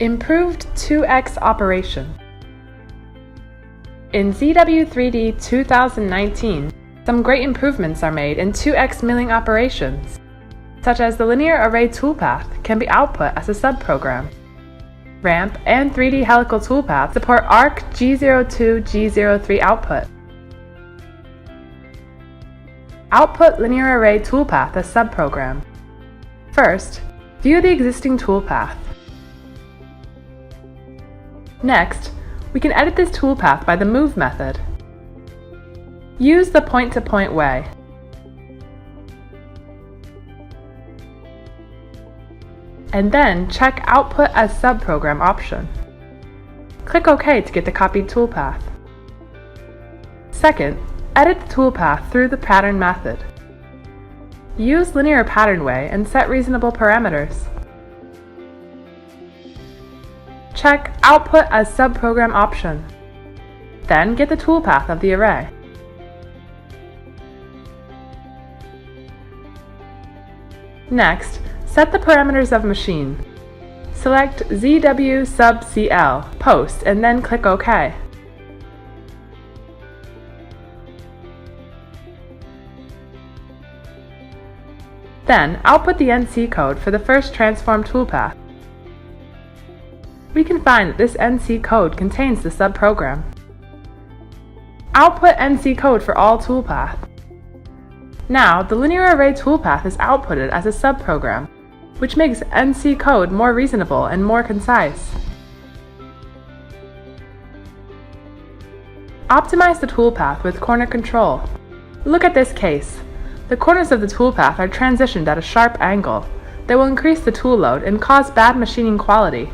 Improved 2x operation. In ZW3D 2019, some great improvements are made in 2x milling operations, such as the linear array toolpath can be output as a subprogram. Ramp and 3D helical toolpath support ARC G02, G03 output. Output linear array toolpath as subprogram. First, view the existing toolpath. Next, we can edit this toolpath by the move method. Use the point-to-point way. And then check Output as Subprogram option. Click OK to get the copied toolpath. Second, edit the toolpath through the pattern method. Use linear pattern way and set reasonable parameters. Check Output as Subprogram option. Then get the toolpath of the array. Next, set the parameters of machine. Select ZW sub CL, post, and then click OK. Then, output the NC code for the first transform toolpath. We can find that this NC code contains the subprogram. Output NC code for all toolpath. Now, the linear array toolpath is outputted as a subprogram, which makes NC code more reasonable and more concise. Optimize the toolpath with corner control. Look at this case. The corners of the toolpath are transitioned at a sharp angle that will increase the tool load and cause bad machining quality.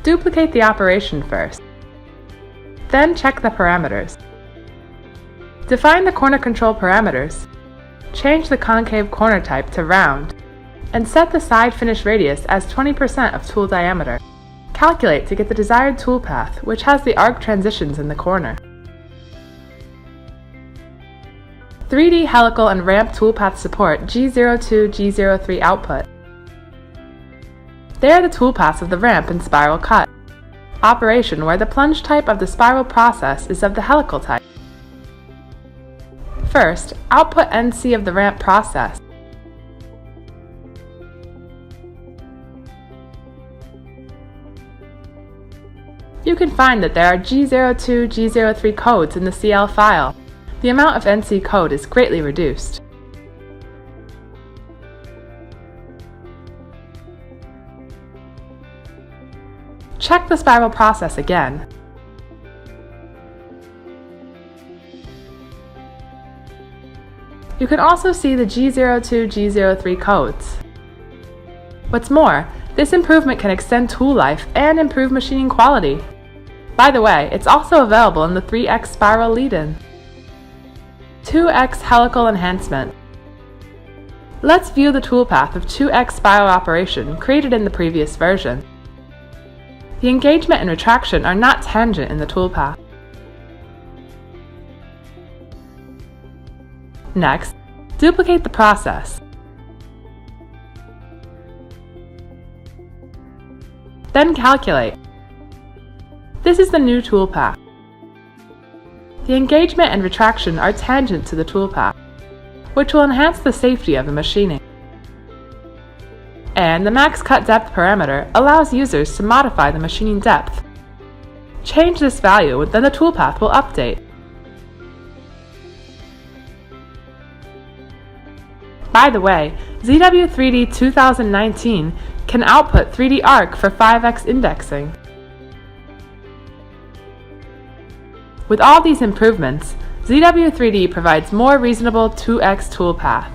Duplicate the operation first. Then check the parameters. Define the corner control parameters. Change the concave corner type to round, and set the side finish radius as 20% of tool diameter. Calculate to get the desired toolpath, which has the arc transitions in the corner. 3D helical and ramp toolpath support G02, G03 output. They are the toolpaths of the ramp and spiral cut operation, where the plunge type of the spiral process is of the helical type. First, output NC of the ramp process. You can find that there are G02, G03 codes in the CL file. The amount of NC code is greatly reduced. Check the spiral process again. You can also see the G02, G03 codes. What's more, this improvement can extend tool life and improve machining quality. By the way, it's also available in the 3x spiral lead-in. 2x helical enhancement. Let's view the toolpath of 2x spiral operation created in the previous version. The engagement and retraction are not tangent in the toolpath. Next, duplicate the process. Then calculate. This is the new toolpath. The engagement and retraction are tangent to the toolpath, which will enhance the safety of the machining. And the max cut depth parameter allows users to modify the machining depth. Change this value, then the toolpath will update. By the way, ZW3D 2019 can output 3D ARC for 5x indexing. With all these improvements, ZW3D provides more reasonable 2x toolpath.